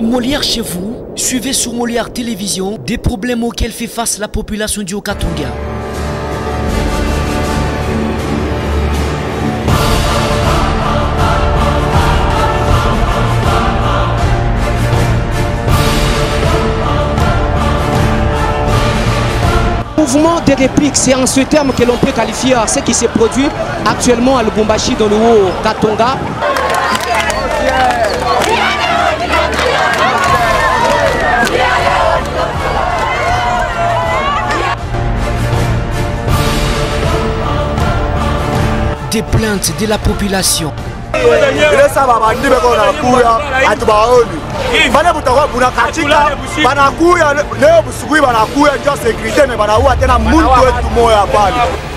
Molière chez vous, suivez sur Molière Télévision des problèmes auxquels fait face la population du Haut-Katanga. Mouvement des répliques, c'est en ce terme que l'on peut qualifier ce qui s'est produit actuellement à Lubumbashi dans le Haut-Katanga. Des plaintes de la population.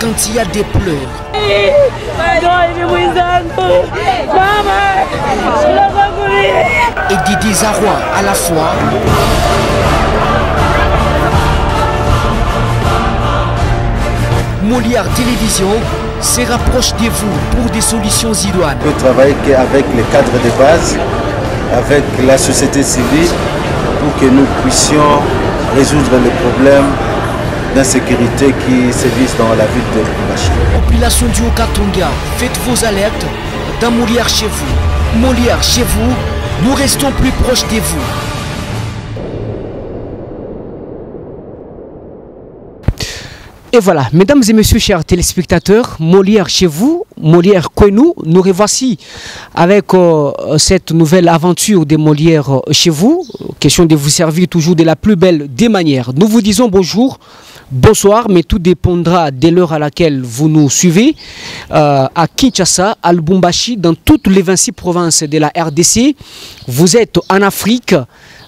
Quand il y a des pleurs. Et des désarrois à la fois. Molière Télévision se rapproche de vous pour des solutions idoines. On peut travailler avec les cadres de base, avec la société civile, pour que nous puissions résoudre les problèmes d'insécurité qui sévissent dans la ville de Lubumbashi. Population du Haut-Katanga, faites vos alertes dans Molière chez vous. Molière chez vous, nous restons plus proches de vous. Et voilà, mesdames et messieurs, chers téléspectateurs, Molière chez vous, Molière Kwenou, nous revoici avec cette nouvelle aventure de Molière chez vous. Question de vous servir toujours de la plus belle des manières. Nous vous disons bonjour, bonsoir, mais tout dépendra de l'heure à laquelle vous nous suivez. À Kinshasa, à Lubumbashi, dans toutes les 26 provinces de la RDC. Vous êtes en Afrique,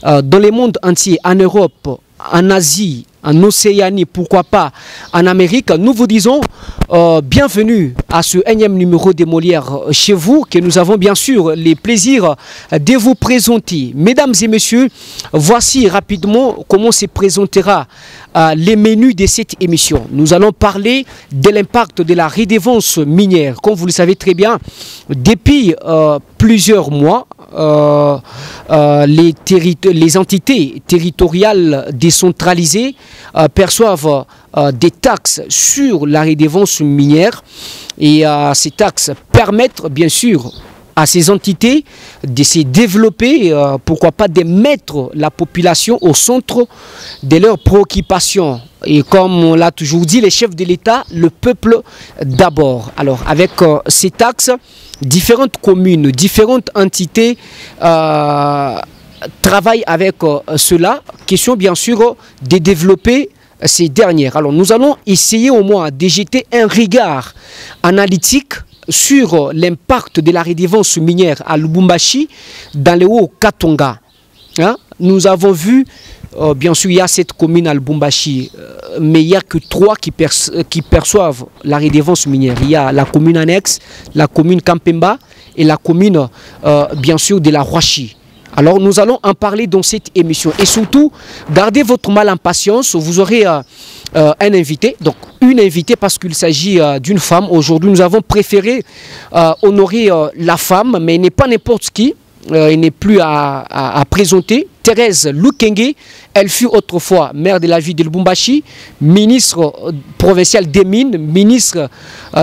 dans le monde entier, en Europe, en Asie, en Océanie, pourquoi pas en Amérique. Nous vous disons bienvenue à ce énième numéro de Molière chez vous, que nous avons bien sûr les plaisirs de vous présenter. Mesdames et messieurs, voici rapidement comment se présentera les menus de cette émission. Nous allons parler de l'impact de la redevance minière. Comme vous le savez très bien, depuis plusieurs mois, les entités territoriales décentralisées perçoivent des taxes sur la redevance minière et ces taxes permettent bien sûr à ces entités de se développer, pourquoi pas de mettre la population au centre de leurs préoccupations. Et comme on l'a toujours dit, les chefs de l'État, le peuple d'abord. Alors avec ces taxes, différentes communes, différentes entités travaillent avec cela. Question bien sûr de développer ces dernières. Alors nous allons essayer au moins de jeter un regard analytique sur l'impact de la redevance minière à Lubumbashi dans le Haut-Katanga. Hein? Nous avons vu, bien sûr, il y a cette commune à Lubumbashi, mais il n'y a que 3 qui perçoivent la redevance minière. Il y a la commune annexe, la commune Kampemba et la commune, bien sûr, de la Roachi. Alors nous allons en parler dans cette émission. Et surtout, gardez votre mal en patience, vous aurez un invité, donc une invitée parce qu'il s'agit d'une femme. Aujourd'hui, nous avons préféré honorer la femme, mais elle n'est pas n'importe qui. Il n'est plus à présenter. Thérèse Lukenge, elle fut autrefois maire de la ville de Lubumbashi, ministre provincial des Mines, ministre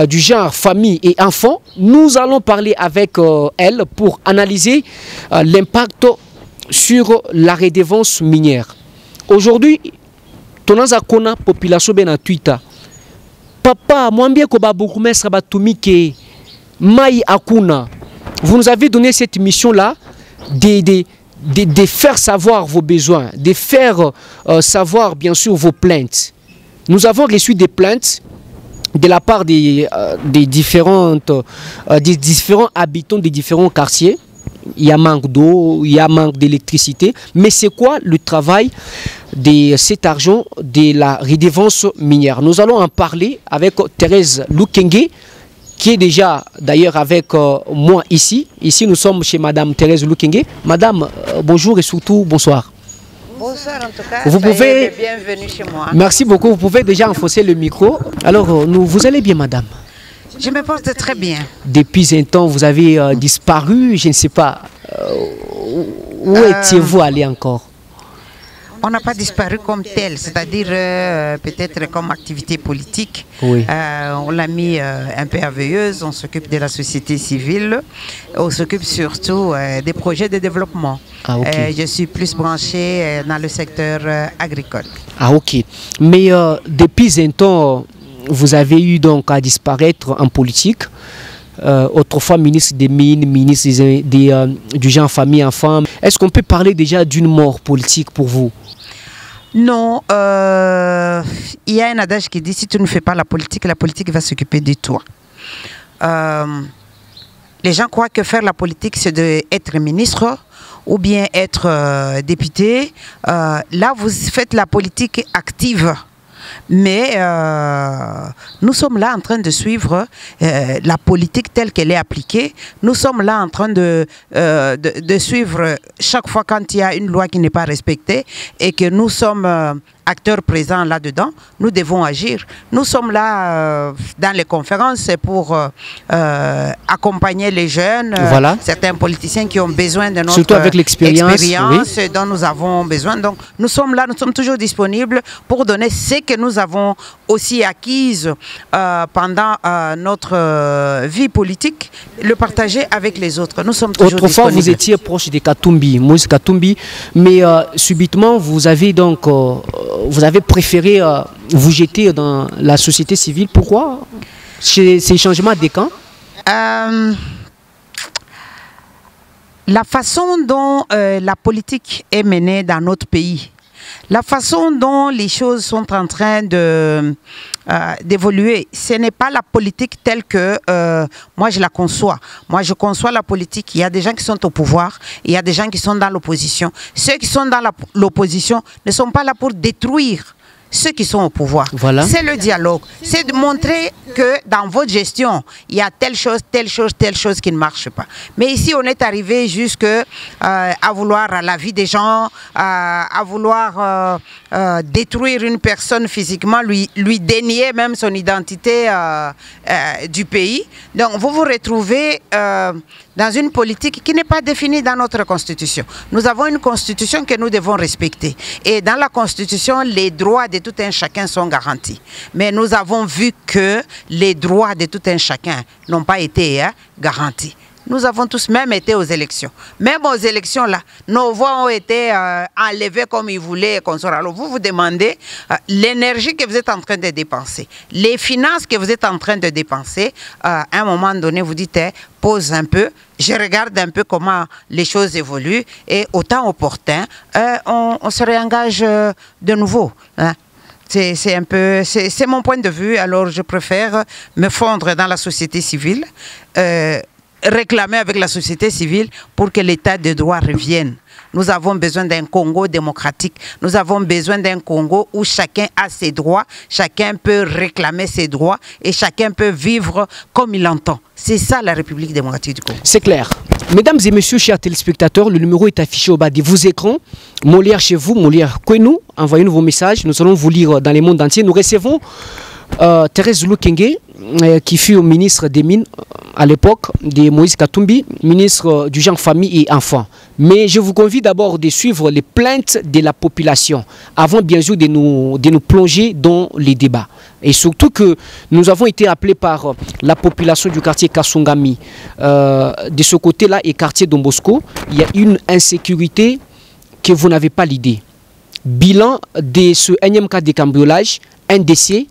du genre, famille et enfants. Nous allons parler avec elle pour analyser l'impact sur la redevance minière. Aujourd'hui, tonaza kona population ben Twitter. Papa, mwambie ko ba bourgmestre batumike mai akuna. Vous nous avez donné cette mission-là de faire savoir vos besoins, de faire savoir bien sûr vos plaintes. Nous avons reçu des plaintes de la part des différents habitants des différents quartiers. Il y a manque d'eau, il y a manque d'électricité. Mais c'est quoi le travail de cet argent de la redevance minière? Nous allons en parler avec Thérèse Lukenge, qui est déjà d'ailleurs avec moi ici. Ici, nous sommes chez Madame Thérèse Lukenge. Madame, bonjour et surtout bonsoir. Bonsoir en tout cas, vous pouvez... bienvenue chez moi. Merci beaucoup, vous pouvez déjà enfoncer le micro. Alors, vous allez bien madame? Je me porte très bien. Depuis un temps, vous avez disparu, je ne sais pas Où étiez-vous allé encore? On n'a pas disparu comme tel, c'est-à-dire peut-être comme activité politique. Oui. On l'a mis un peu à veilleuse, on s'occupe de la société civile, on s'occupe surtout des projets de développement. Ah, ok. Je suis plus branchée dans le secteur agricole. Ah, ok. Mais depuis un temps, vous avez eu donc à disparaître en politique. Autrefois ministre des Mines, ministre du genre famille, enfants. Est-ce qu'on peut parler déjà d'une mort politique pour vous? Non, il y a un adage qui dit si tu ne fais pas la politique va s'occuper de toi. Les gens croient que faire la politique, c'est d'être ministre ou bien être député. Là, vous faites la politique active. Mais nous sommes là en train de suivre la politique telle qu'elle est appliquée. Nous sommes là en train de suivre chaque fois quand il y a une loi qui n'est pas respectée et que nous sommes acteurs présents là-dedans, nous devons agir. Nous sommes là dans les conférences pour accompagner les jeunes, voilà. Certains politiciens qui ont besoin de notre surtout avec l'expérience oui. dont nous avons besoin. Donc nous sommes là, nous sommes toujours disponibles pour donner ce que nous avons aussi acquise pendant notre vie politique, le partager avec les autres. Nous sommes toujours autrefois, disponibles. vous étiez proche de Katumbi, Moïse Katumbi, mais subitement, vous avez donc vous avez préféré vous jeter dans la société civile. Pourquoi ces changements des camps? La façon dont la politique est menée dans notre pays, la façon dont les choses sont en train d'évoluer, ce n'est pas la politique telle que moi je la conçois. Moi je conçois la politique, il y a des gens qui sont au pouvoir, il y a des gens qui sont dans l'opposition. Ceux qui sont dans l'opposition ne sont pas là pour détruire ceux qui sont au pouvoir. Voilà. C'est le dialogue. C'est de montrer que dans votre gestion, il y a telle chose qui ne marche pas. Mais ici, on est arrivé jusque à vouloir la vie des gens, à vouloir détruire une personne physiquement, lui dénier même son identité du pays. Donc, vous vous retrouvez dans une politique qui n'est pas définie dans notre constitution. Nous avons une constitution que nous devons respecter. Et dans la constitution, les droits de tout un chacun sont garantis. Mais nous avons vu que les droits de tout un chacun n'ont pas été garantis. Nous avons tous même été aux élections. Même aux élections, là, nos voix ont été enlevées comme ils voulaient. Alors vous vous demandez l'énergie que vous êtes en train de dépenser, les finances que vous êtes en train de dépenser. À un moment donné, vous dites, pause un peu, je regarde un peu comment les choses évoluent et au temps opportun, on se réengage de nouveau. Hein. C'est mon point de vue. Alors je préfère me fondre dans la société civile, réclamer avec la société civile pour que l'état de droit revienne. Nous avons besoin d'un Congo démocratique. Nous avons besoin d'un Congo où chacun a ses droits, chacun peut réclamer ses droits et chacun peut vivre comme il l'entend. C'est ça la République démocratique du Congo. C'est clair. Mesdames et messieurs, chers téléspectateurs, le numéro est affiché au bas de vos écrans. Molière chez vous, Molière Kwenou. Envoyez-nous vos messages. Nous allons vous lire dans les mondes entiers. Nous recevons Thérèse Loukenge, qui fut ministre des Mines à l'époque de Moïse Katumbi, ministre du genre famille et enfants. Mais je vous convie d'abord de suivre les plaintes de la population avant bien sûr de nous plonger dans les débats. Et surtout que nous avons été appelés par la population du quartier Kasungami. De ce côté-là et quartier Don Bosco, il y a une insécurité que vous n'avez pas l'idée. Bilan de ce énième cas de cambriolage, un décès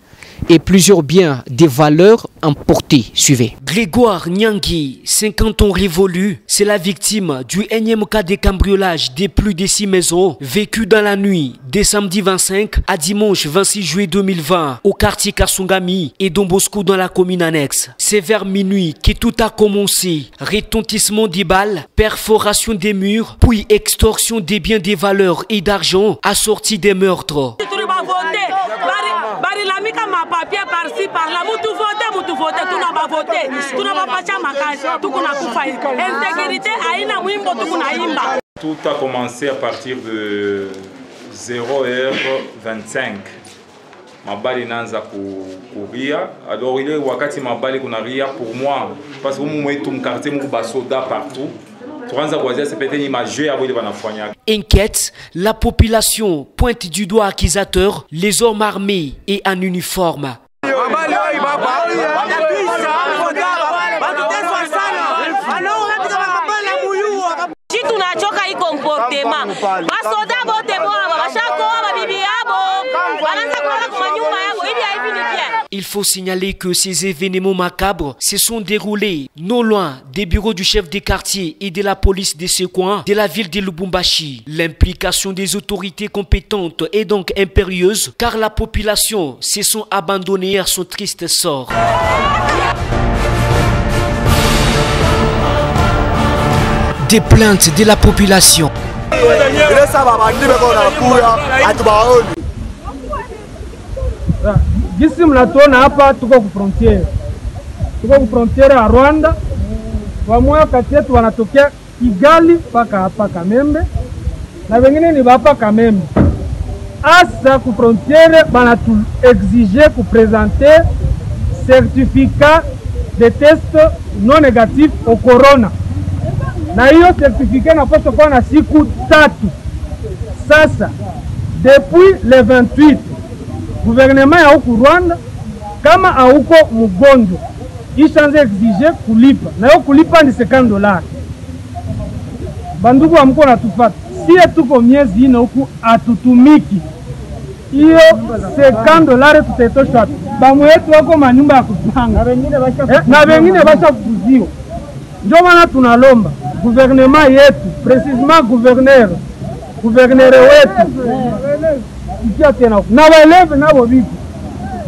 et plusieurs biens de valeur emportés. Suivez. Grégoire Nyangui, 50 ans révolus, c'est la victime du énième cas de cambriolage de plus de 6 maisons vécu dans la nuit de samedi 25 à dimanche 26 juillet 2020 au quartier Kasungami et Don Bosco dans la commune annexe. C'est vers minuit que tout a commencé. Retentissement des balles, perforation des murs, puis extorsion des biens de valeur et d'argent assortis des meurtres. Papier par-ci, par-là, tout n'a pas voté, tout n'a pas tout insécurité, tout a commencé à partir de 0h25. Mabali nanza courir. Alors il est wakati mabali qu'on a ria pour moi parce que moi tout mon quartier mon basoda partout. Inquiète, la population pointe du doigt accusateur les hommes armés et en uniforme. Il faut signaler que ces événements macabres se sont déroulés non loin des bureaux du chef des quartiers et de la police de ce coin de la ville de Lubumbashi. L'implication des autorités compétentes est donc impérieuse car la population se sont abandonnée à son triste sort. Des plaintes de la population. Gisi mnatuona hapa tuko ku frontiere ya Rwanda. Wamoja kati yetu wanatokea Kigali mpaka hapa Kamembe na wengine ni hapa Kamembe. Asa ku frontiere bana tu exiger ku présenter certificat de test non négatif au corona. Na hiyo certificat inapaswa kuwa na siku 3. Sasa depuis le 28 gouvernement ya huku Rwanda kama hauko mgonjwa ishaanza exige kulipa, na hiyo kulipa ni $50. Bandugu wa mko natufata, sie tuko miezi ine huku atutumiki, hiyo $50 tutaitosha wapi? Bamu yetu wako manyumba ya kupanga na wengine basha kufuziwa. Ndio maana tunalomba gouvernement yetu, precisement gouverneur wetu ikia tena na waeleve nabo vipi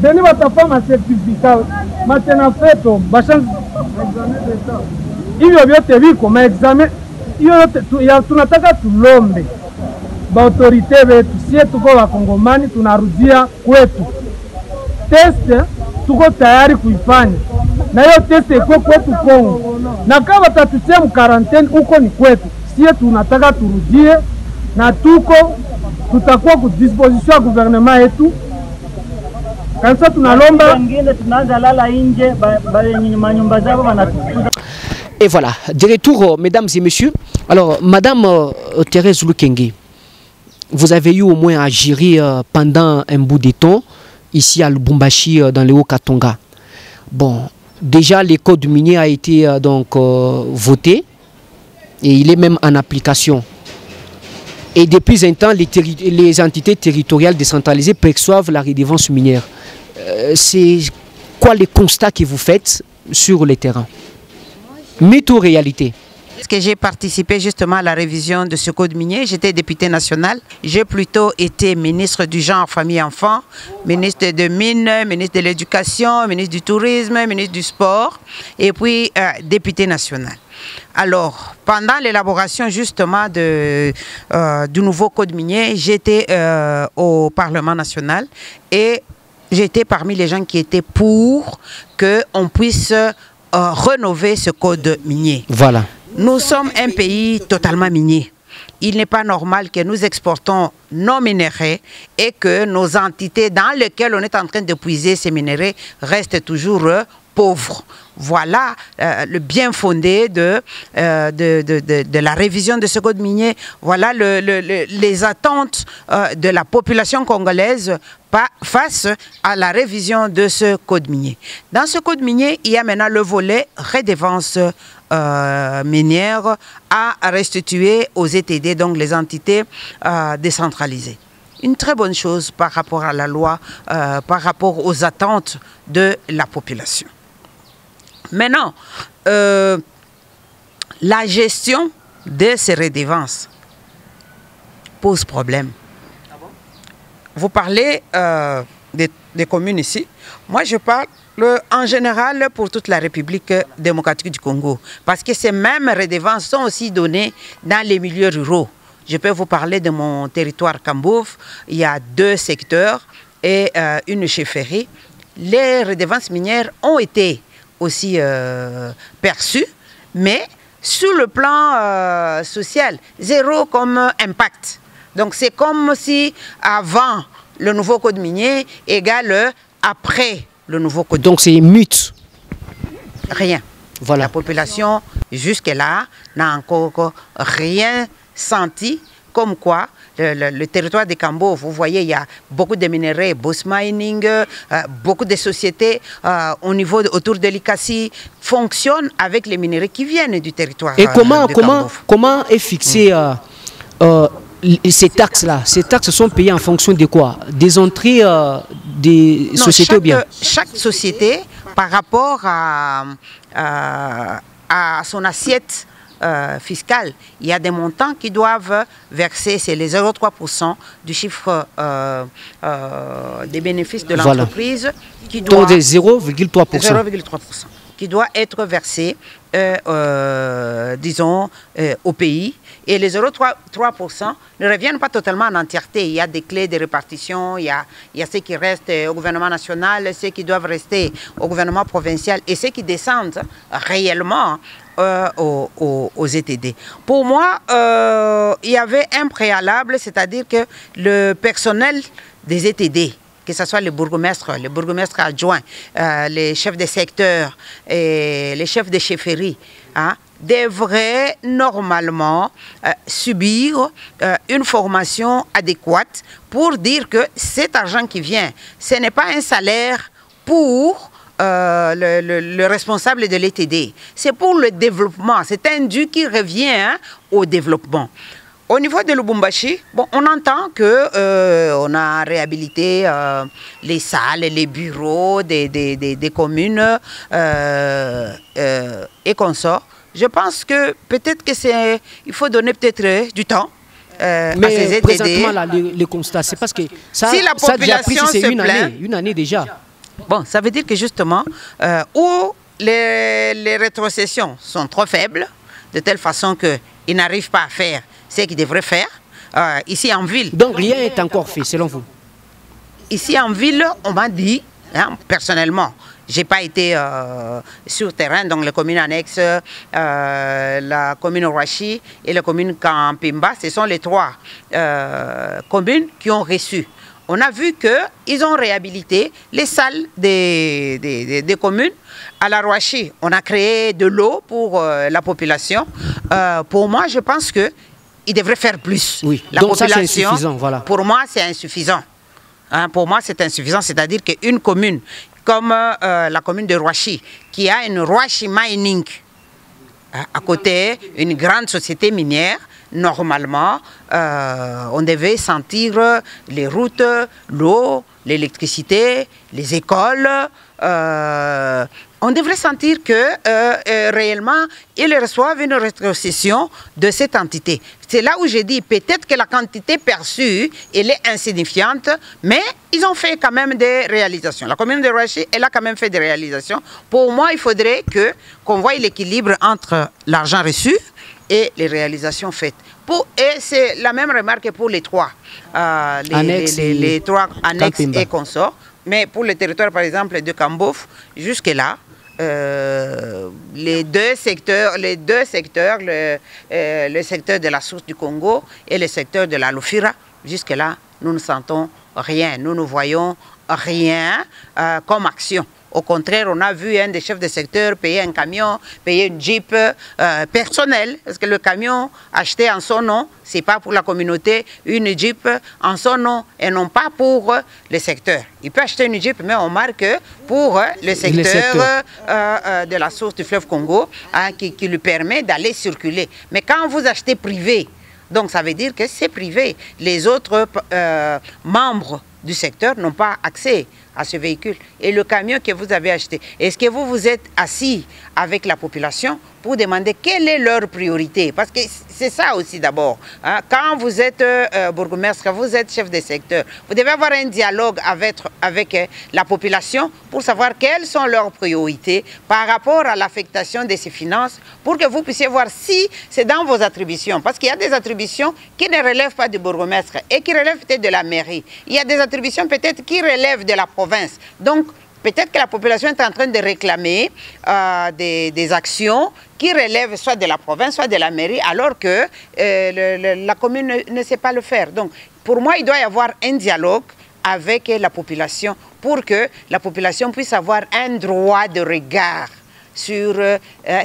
deni watafanya certificat matena feto bashanzi hivyo vyote viko ma examen hiyo yote tunataka tulombe ba autorite wetu, sie tuko wakongomani tunarudia kwetu. Test tuko tayari kuifanya na hiyo test iko kwetu Kongo, na kama watatutia mkaranteni huko ni kwetu. Sie tunataka turudie na tuko tutakuwa ku disposition ya gouvernement yetu. Kanisa tunalomba wengine tunaanza lala nje manyumba zao wanatufuza. Et voilà, de retour, mesdames et messieurs. Alors, madame Thérèse Lukenge, vous avez eu au moins à gérer pendant un bout de temps ici à Lubumbashi, dans le Haut-Katanga. Bon, déjà le code minier a été voté et il est même en application. Et depuis un temps, les entités territoriales décentralisées perçoivent la redevance minière. C'est quoi les constats que vous faites sur le terrain? Mythe ou réalité? Parce que j'ai participé justement à la révision de ce code minier, j'étais député national. J'ai plutôt été ministre du genre, famille, enfant, ministre de mines, ministre de l'éducation, ministre du tourisme, ministre du sport et puis député national. Alors, pendant l'élaboration justement du nouveau code minier, j'étais au Parlement national et j'étais parmi les gens qui étaient pour qu'on puisse rénover ce code minier. Voilà. Nous sommes un pays totalement minier. Il n'est pas normal que nous exportons nos minerais et que nos entités dans lesquelles on est en train de puiser ces minerais restent toujours pauvres. Voilà le bien fondé de la révision de ce code minier. Voilà les attentes de la population congolaise face à la révision de ce code minier. Dans ce code minier, il y a maintenant le volet redevance minière à restituer aux ETD, donc les entités décentralisées. Une très bonne chose par rapport à la loi, par rapport aux attentes de la population. Maintenant, la gestion de ces redevances pose problème. Vous parlez des communes ici. Moi, je parle en général pour toute la République démocratique du Congo. Parce que ces mêmes redevances sont aussi données dans les milieux ruraux. Je peux vous parler de mon territoire Kambouf. Il y a 2 secteurs et une chefferie. Les redevances minières ont été aussi perçues, mais sur le plan social, zéro comme impact. Donc c'est comme si avant le nouveau code minier égale après le nouveau code. Donc c'est mythe. Rien. Voilà. La population jusque-là, n'a encore rien senti, comme quoi le territoire de Kambo, vous voyez, il y a beaucoup de minerais, Boss Mining, beaucoup de sociétés au niveau autour de l'Ikassi fonctionnent avec les minerais qui viennent du territoire. Et comment est fixé ces taxes-là? Ces taxes sont payées en fonction de quoi? Des entrées des sociétés ou bien? Chaque société, par rapport à son assiette fiscale, il y a des montants qui doivent verser, c'est les 0,3% du chiffre des bénéfices de l'entreprise qui doit... 0,3%. Qui doit être versé, disons, au pays. Et les 0,3% ne reviennent pas totalement en entièreté. Il y a des clés de répartition, il y a ceux qui restent au gouvernement national, ceux qui doivent rester au gouvernement provincial et ceux qui descendent réellement aux ETD. Pour moi, il y avait un préalable, c'est-à-dire que le personnel des ETD, que ce soit les bourgmestres adjoints, les chefs de secteur et les chefs de chefferie, devraient normalement subir une formation adéquate pour dire que cet argent qui vient, ce n'est pas un salaire pour le responsable de l'ETD, c'est pour le développement, c'est un dû qui revient au développement. Au niveau de Lubumbashi, bon, on entend qu'on a réhabilité les salles, les bureaux des communes et consorts. Je pense que peut-être il faut donner peut-être du temps. Mais présentement, là, le constat, c'est parce que ça, si la population se plaint, une année déjà. Bon, ça veut dire que justement, où les rétrocessions sont trop faibles, de telle façon qu'ils n'arrivent pas à faire ce qu'ils devraient faire, ici en ville. Donc rien n'est encore fait, selon vous? Ici en ville, on m'a dit, personnellement, je n'ai pas été sur terrain, donc les communes annexes, la commune Ouachi et la commune Kampimba, ce sont les trois communes qui ont reçu. On a vu qu'ils ont réhabilité les salles des communes. À la Ouachi, on a créé de l'eau pour la population. Pour moi, je pense qu'ils devraient faire plus. Oui, la donc population, ça c'est insuffisant, voilà. Pour moi, c'est insuffisant. Pour moi, c'est insuffisant, c'est-à-dire qu'une commune comme la commune de Ouachi, qui a une Ouachi Mining à côté, une grande société minière, normalement, on devait sentir les routes, l'eau, l'électricité, les écoles. On devrait sentir que réellement, ils reçoivent une rétrocession de cette entité. C'est là où j'ai dit, peut-être que la quantité perçue, elle est insignifiante, mais ils ont fait quand même des réalisations. La commune de Ouachi, elle a quand même fait des réalisations. Pour moi, il faudrait qu'on voie l'équilibre entre l'argent reçu et les réalisations faites. Et c'est la même remarque pour les trois, les trois annexes et consorts. Mais pour le territoire, par exemple, de Kambof, jusque-là, les deux secteurs, le secteur de la source du Congo et le secteur de la Lufira, jusque-là, nous ne sentons rien, nous ne voyons rien comme action. Au contraire, on a vu un des chefs de secteur payer un camion, payer une Jeep personnelle, parce que le camion acheté en son nom, ce n'est pas pour la communauté, une Jeep en son nom et non pas pour le secteur. Il peut acheter une Jeep, mais on marque pour le secteur de la source du fleuve Congo, qui lui permet d'aller circuler. Mais quand vous achetez privé, donc ça veut dire que c'est privé. Les autres membres du secteur n'ont pas accès à ce véhicule. Et le camion que vous avez acheté, est-ce que vous êtes assis avec la population pour demander quelle est leur priorité? Parce que c'est ça aussi d'abord. Quand vous êtes bourgmestre, quand vous êtes chef de secteur, vous devez avoir un dialogue avec la population pour savoir quelles sont leurs priorités par rapport à l'affectation de ces finances, pour que vous puissiez voir si c'est dans vos attributions. Parce qu'il y a des attributions qui ne relèvent pas du bourgmestre et qui relèvent peut-être de la mairie. Il y a des attributions peut-être qui relèvent de la province. Donc, peut-être que la population est en train de réclamer des actions qui relèvent soit de la province, soit de la mairie, alors que la commune ne sait pas le faire. Donc, pour moi, il doit y avoir un dialogue avec la population pour que la population puisse avoir un droit de regard sur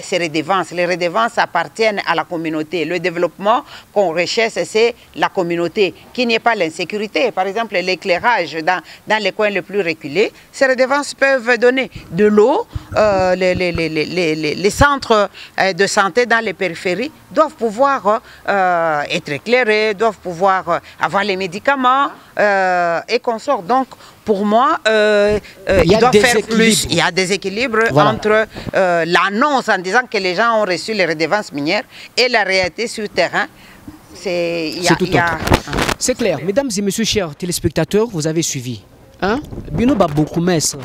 ces redevances. Les redevances appartiennent à la communauté. Le développement qu'on recherche, c'est la communauté, qu'il n'y ait pas l'insécurité. Par exemple, l'éclairage dans les coins les plus reculés, ces redevances peuvent donner de l'eau. Les centres de santé dans les périphéries doivent pouvoir être éclairés, doivent pouvoir avoir les médicaments et consorts. Donc, pour moi, il doit faire plus. Il y a des équilibres entre l'annonce en disant que les gens ont reçu les redevances minières et la réalité sur le terrain. C'est clair. Mesdames et messieurs, chers téléspectateurs, vous avez suivi. Bino Baboukoumès,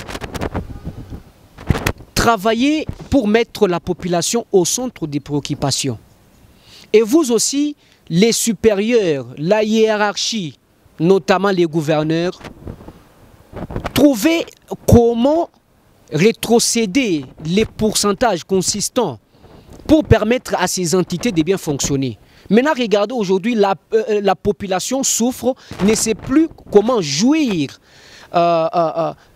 travailler pour mettre la population au centre des préoccupations. Et vous aussi, les supérieurs, la hiérarchie, notamment les gouverneurs, trouvez comment rétrocéder les pourcentages consistants pour permettre à ces entités de bien fonctionner. Maintenant, regardez, aujourd'hui, la population souffre, ne sait plus comment jouir,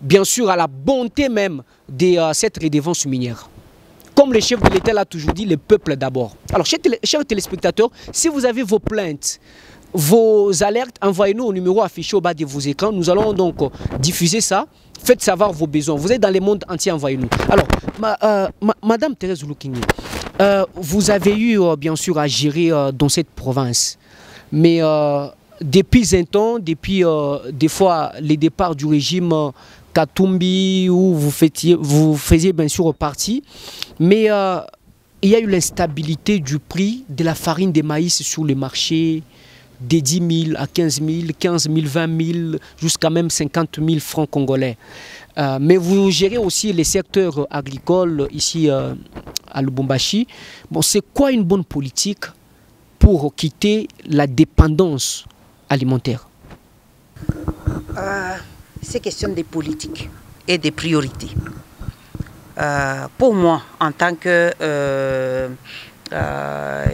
bien sûr, à la bonté même de cette redevance minière. Comme le chef de l'État l'a toujours dit, le peuple d'abord. Alors, chers téléspectateurs, si vous avez vos plaintes, vos alertes, envoyez-nous au numéro affiché au bas de vos écrans. Nous allons donc diffuser ça. Faites savoir vos besoins. Vous êtes dans le monde entier, envoyez-nous. Alors, Madame Thérèse Loukingé, vous avez eu bien sûr à gérer dans cette province. Mais depuis un temps, depuis des fois les départs du régime Katumbi, où vous faisiez bien sûr partie, mais il y a eu l'instabilité du prix de la farine de maïs sur le marché, des 10 000 à 15 000, 15 000, 20 000, jusqu'à même 50 000 francs congolais. Mais vous gérez aussi les secteurs agricoles ici à Lubumbashi. Bon, c'est quoi une bonne politique pour quitter la dépendance alimentaire? C'est question de politique et de priorités. Pour moi, en tant que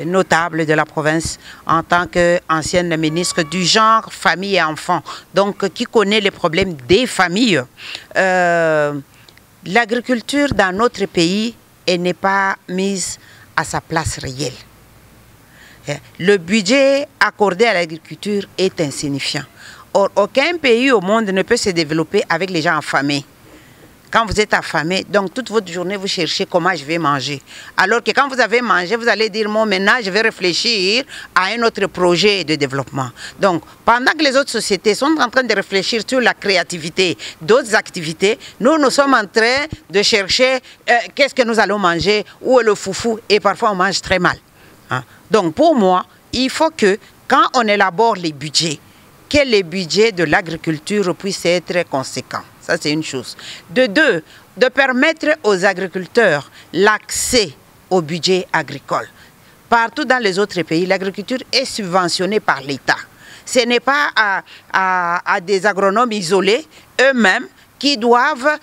notable de la province, en tant qu'ancienne ministre du genre, famille et enfants, donc qui connaît les problèmes des familles, l'agriculture dans notre pays n'est pas mise à sa place réelle. Le budget accordé à l'agriculture est insignifiant. Or, aucun pays au monde ne peut se développer avec les gens affamés. Quand vous êtes affamé, donc toute votre journée, vous cherchez comment je vais manger. Alors que quand vous avez mangé, vous allez dire, bon, maintenant, je vais réfléchir à un autre projet de développement. Donc, pendant que les autres sociétés sont en train de réfléchir sur la créativité d'autres activités, nous sommes en train de chercher qu'est-ce que nous allons manger, où est le foufou, et parfois on mange très mal. Donc, pour moi, il faut que, quand on élabore les budgets, que les budgets de l'agriculture puissent être conséquents. Ça, c'est une chose. De deux, de permettre aux agriculteurs l'accès au budget agricole. Partout dans les autres pays, l'agriculture est subventionnée par l'État. Ce n'est pas à des agronomes isolés, eux-mêmes, qui doivent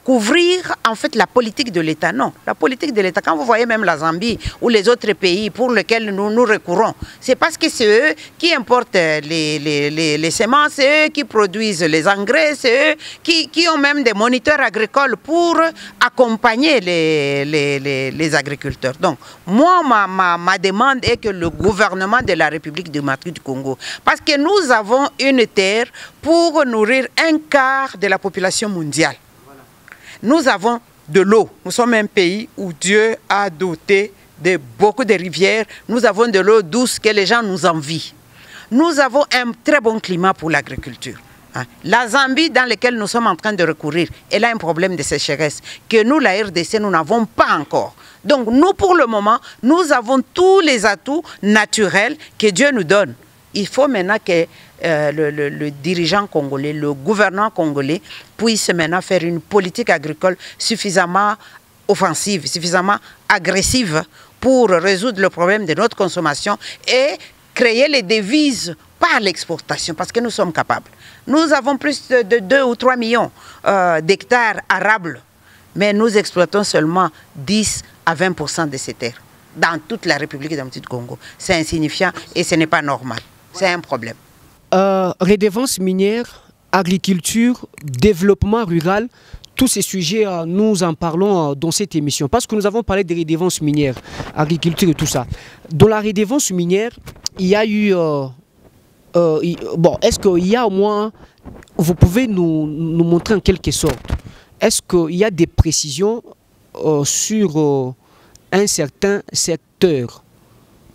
couvrir en fait la politique de l'État. Non, la politique de l'État, quand vous voyez même la Zambie ou les autres pays pour lesquels nous recourons, c'est parce que c'est eux qui importent les semences, c'est eux qui produisent les engrais, c'est eux qui ont même des moniteurs agricoles pour accompagner les agriculteurs. Donc, moi, ma demande est que le gouvernement de la République démocratique du Congo, parce que nous avons une terre pour nourrir un quart de la population mondiale. Nous avons de l'eau. Nous sommes un pays où Dieu a doté de beaucoup de rivières. Nous avons de l'eau douce que les gens nous envient. Nous avons un très bon climat pour l'agriculture. La Zambie, dans laquelle nous sommes en train de recourir, elle a un problème de sécheresse que nous, la RDC, nous n'avons pas encore. Donc nous, pour le moment, nous avons tous les atouts naturels que Dieu nous donne. Il faut maintenant que le dirigeant congolais, le gouvernant congolais puisse maintenant faire une politique agricole suffisamment offensive, suffisamment agressive pour résoudre le problème de notre consommation et créer les devises par l'exportation, parce que nous sommes capables. Nous avons plus de 2 ou 3 millions d'hectares arables, mais nous exploitons seulement 10 à 20% de ces terres dans toute la République démocratique du Congo. C'est insignifiant et ce n'est pas normal. C'est un problème. Redevance minière, agriculture, développement rural, tous ces sujets, nous en parlons dans cette émission. Parce que nous avons parlé des redevances minières, agriculture et tout ça. Dans la redevance minière, il y a eu... bon, est-ce qu'il y a au moins... Vous pouvez nous montrer en quelque sorte. Est-ce qu'il y a des précisions sur un certain secteur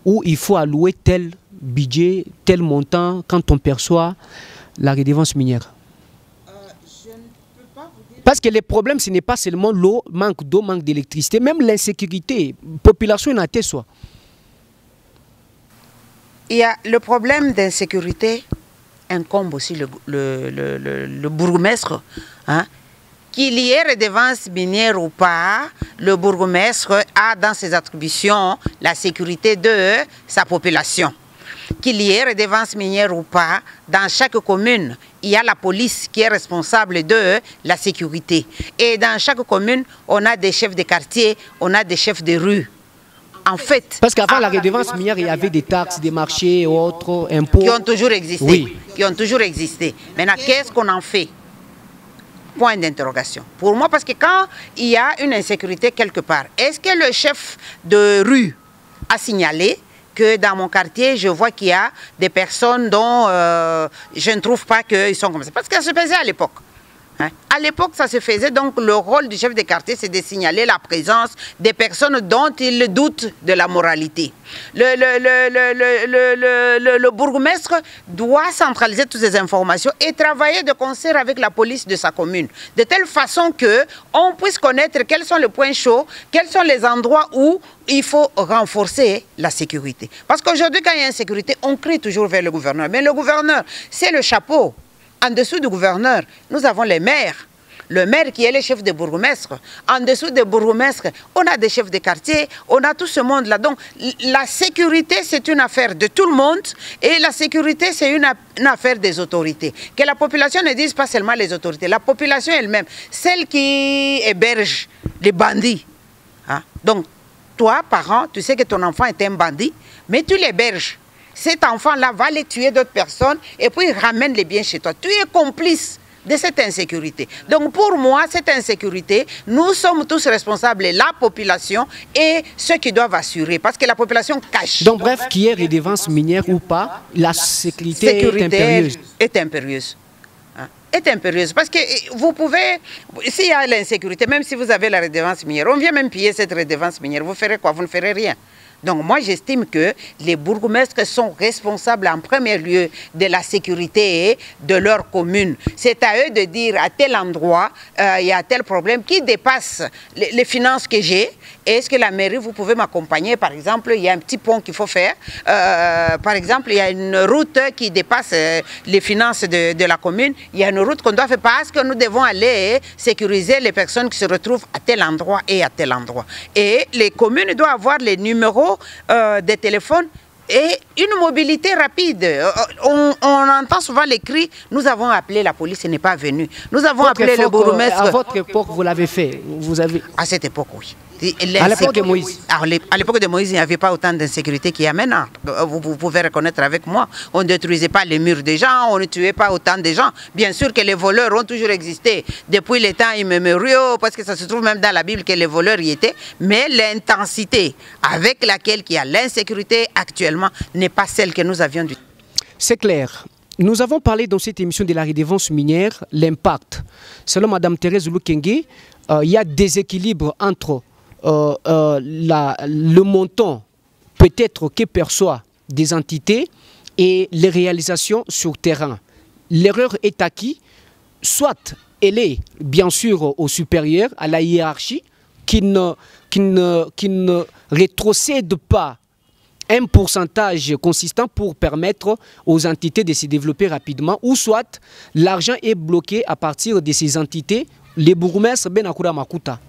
où il faut allouer tel budget, tel montant quand on perçoit la redevance minière? Parce que les problèmes, ce n'est pas seulement l'eau, manque d'eau, manque d'électricité, même l'insécurité. Population n'a pas soi. Il y a le problème d'insécurité incombe aussi le bourgmestre. Hein? Qu'il y ait redevance minière ou pas, le bourgmestre a dans ses attributions la sécurité de sa population. Qu'il y ait redevance minière ou pas, dans chaque commune, il y a la police qui est responsable de la sécurité. Et dans chaque commune, on a des chefs de quartier, on a des chefs de rue. En fait... Parce qu'avant la redevance minière, il y avait des taxes, des marchés, autres impôts. Qui ont toujours existé. Oui. Qui ont toujours existé. Maintenant, qu'est-ce qu'on en fait? Point d'interrogation. Pour moi, parce que quand il y a une insécurité quelque part, est-ce que le chef de rue a signalé que dans mon quartier, je vois qu'il y a des personnes dont je ne trouve pas qu'ils sont comme ça? Parce que ça se faisait à l'époque. Hein? À l'époque, ça se faisait, donc le rôle du chef de quartier, c'est de signaler la présence des personnes dont il doute de la moralité. Le bourgmestre doit centraliser toutes ces informations et travailler de concert avec la police de sa commune, de telle façon qu'on puisse connaître quels sont les points chauds, quels sont les endroits où il faut renforcer la sécurité. Parce qu'aujourd'hui, quand il y a insécurité, on crie toujours vers le gouverneur. Mais le gouverneur, c'est le chapeau. En dessous du gouverneur, nous avons les maires. Le maire qui est le chef de bourgmestre. En dessous des bourgmestres, on a des chefs de quartier, on a tout ce monde-là. Donc, la sécurité, c'est une affaire de tout le monde et la sécurité, c'est une affaire des autorités. Que la population ne dise pas seulement les autorités, la population elle-même, celle qui héberge les bandits. Hein? Donc, toi, parent, tu sais que ton enfant est un bandit, mais tu l'héberges. Cet enfant-là va les tuer d'autres personnes et puis il ramène les biens chez toi. Tu es complice de cette insécurité. Donc pour moi, cette insécurité, nous sommes tous responsables, la population et ceux qui doivent assurer, parce que la population cache. Donc bref, qu'il y ait redevance minière ou pas, la sécurité est impérieuse. Est impérieuse. Hein? Est impérieuse. Parce que vous pouvez, s'il y a l'insécurité, même si vous avez la redevance minière, on vient même piller cette redevance minière, vous ferez quoi? Vous ne ferez rien. Donc moi j'estime que les bourgmestres sont responsables en premier lieu de la sécurité de leur commune. C'est à eux de dire à tel endroit, il y a tel problème qui dépasse les finances que j'ai. Est-ce que la mairie, vous pouvez m'accompagner? Par exemple, il y a un petit pont qu'il faut faire. Par exemple, il y a une route qui dépasse les finances de la commune. Il y a une route qu'on doit faire parce que nous devons aller sécuriser les personnes qui se retrouvent à tel endroit et à tel endroit. Et les communes doivent avoir les numéros des téléphones et une mobilité rapide. On entend souvent les cris, nous avons appelé la police, elle n'est pas venue. Nous avons appelé le bourgmestre. À votre époque, vous l'avez fait? Vous avez... À cette époque, oui. À l'époque de Moïse? À l'époque de Moïse, il n'y avait pas autant d'insécurité qu'il y a maintenant. Vous pouvez reconnaître avec moi. On ne détruisait pas les murs des gens, on ne tuait pas autant de gens. Bien sûr que les voleurs ont toujours existé depuis les temps immémoriaux, parce que ça se trouve même dans la Bible que les voleurs y étaient. Mais l'intensité avec laquelle il y a l'insécurité actuellement n'est pas celle que nous avions du. C'est clair. Nous avons parlé dans cette émission de la redevance minière, l'impact. Selon Mme Thérèse Lukenge, il y a déséquilibre entre le montant peut-être que perçoit des entités et les réalisations sur terrain. L'erreur est à qui? Soit elle est bien sûr au supérieur, à la hiérarchie, qui ne rétrocède pas un pourcentage consistant pour permettre aux entités de se développer rapidement, ou soit l'argent est bloqué à partir de ces entités, les bourgmestres Benakura Makuta.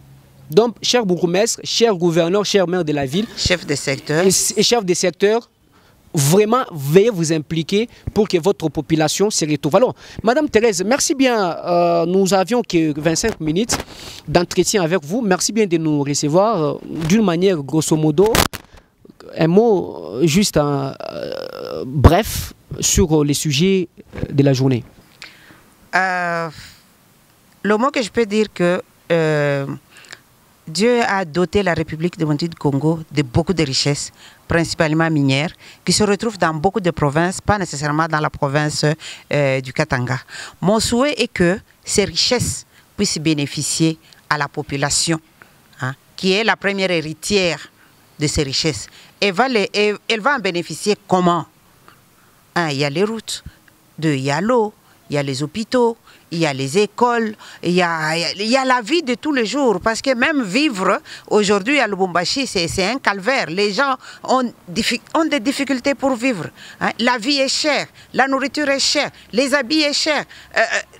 Donc, cher bourgmestre, cher gouverneur, cher maire de la ville, chef de secteur, et chef de secteur, vraiment veuillez vous impliquer pour que votre population se retrouve. Alors, Madame Thérèse, merci bien. Nous avions que 25 minutes d'entretien avec vous. Merci bien de nous recevoir d'une manière grosso modo. Un mot juste bref sur les sujets de la journée. Le mot que je peux dire que Dieu a doté la République démocratique du Congo de beaucoup de richesses, principalement minières, qui se retrouvent dans beaucoup de provinces, pas nécessairement dans la province du Katanga. Mon souhait est que ces richesses puissent bénéficier à la population, hein, qui est la première héritière de ces richesses. Elle va en bénéficier comment? Il y a les routes, il y a l'eau, il y a les hôpitaux, il y a les écoles, il y a la vie de tous les jours. Parce que même vivre aujourd'hui à Lubumbashi, c'est un calvaire. Les gens ont des difficultés pour vivre. Hein. La vie est chère, la nourriture est chère, les habits sont chers.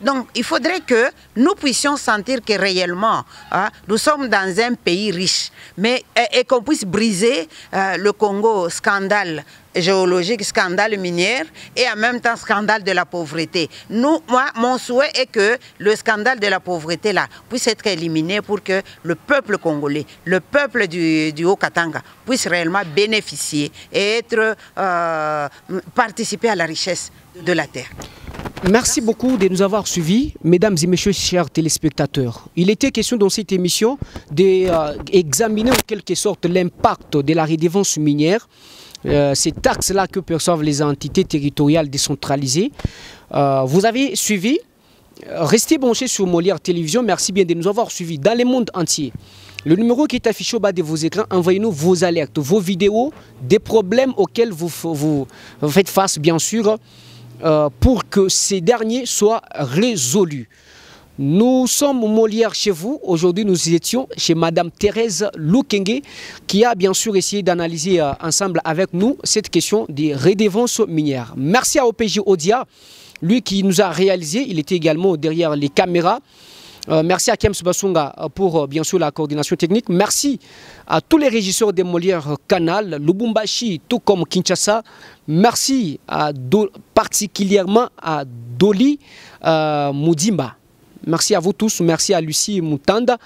Donc il faudrait que nous puissions sentir que réellement, hein, nous sommes dans un pays riche. Et qu'on puisse briser le Congo scandale géologique, scandale minier et en même temps scandale de la pauvreté. Mon souhait est que le scandale de la pauvreté là puisse être éliminé pour que le peuple congolais, le peuple du Haut-Katanga puisse réellement bénéficier et participer à la richesse de la terre. Merci beaucoup de nous avoir suivis, mesdames et messieurs, chers téléspectateurs. Il était question dans cette émission d'examiner en quelque sorte l'impact de la redevance minière, ces taxes-là que perçoivent les entités territoriales décentralisées. Vous avez suivi. Restez branchés sur Molière Télévision. Merci bien de nous avoir suivis dans le monde entier. Le numéro qui est affiché au bas de vos écrans, envoyez-nous vos alertes, vos vidéos, des problèmes auxquels vous faites face, bien sûr, pour que ces derniers soient résolus. Nous sommes Molière chez vous. Aujourd'hui, nous étions chez Madame Thérèse Lukenge, qui a bien sûr essayé d'analyser ensemble avec nous cette question des redevances minières. Merci à OPJ Odia, lui qui nous a réalisé. Il était également derrière les caméras. Merci à Kems Basunga pour bien sûr la coordination technique. Merci à tous les régisseurs des Molière Canal, Lubumbashi, tout comme Kinshasa. Merci particulièrement à Doli Moudimba. Merci à vous tous, merci à Lucie Moutanda.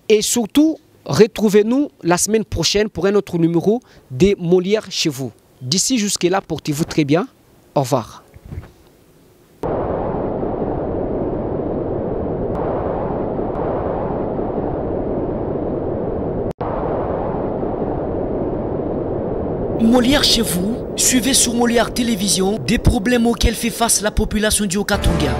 Et surtout, retrouvez-nous la semaine prochaine pour un autre numéro des Molière chez vous. D'ici jusque-là, portez-vous très bien. Au revoir. Molière chez vous, suivez sur Molière Télévision des problèmes auxquels fait face la population du Haut-Katanga.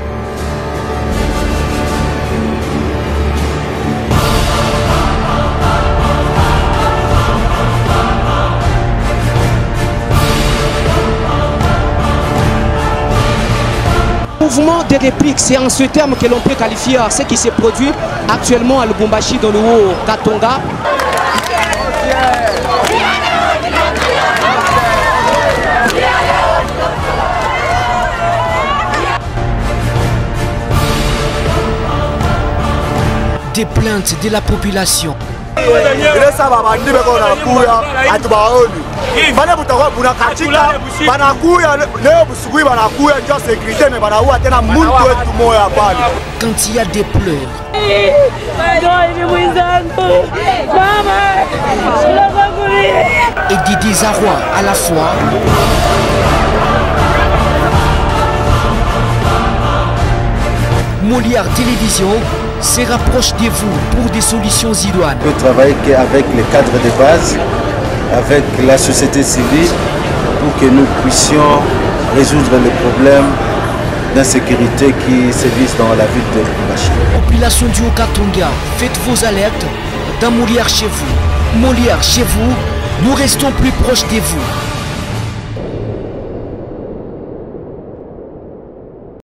Mouvement de réplique, c'est en ce terme que l'on peut qualifier ce qui se produit actuellement à Lubumbashi dans le Haut-Katanga. Des plaintes de la population. Quand il y a des pleurs. Et des désarrois à la fois. Molière Télévision se rapproche de vous pour des solutions idoines. On peut travailler avec les cadres de base, avec la société civile, pour que nous puissions résoudre les problèmes d'insécurité qui sévissent dans la ville de Lubumbashi. Population du Haut-Katanga, faites vos alertes dans Molière chez vous. Molière chez vous, nous restons plus proches de vous.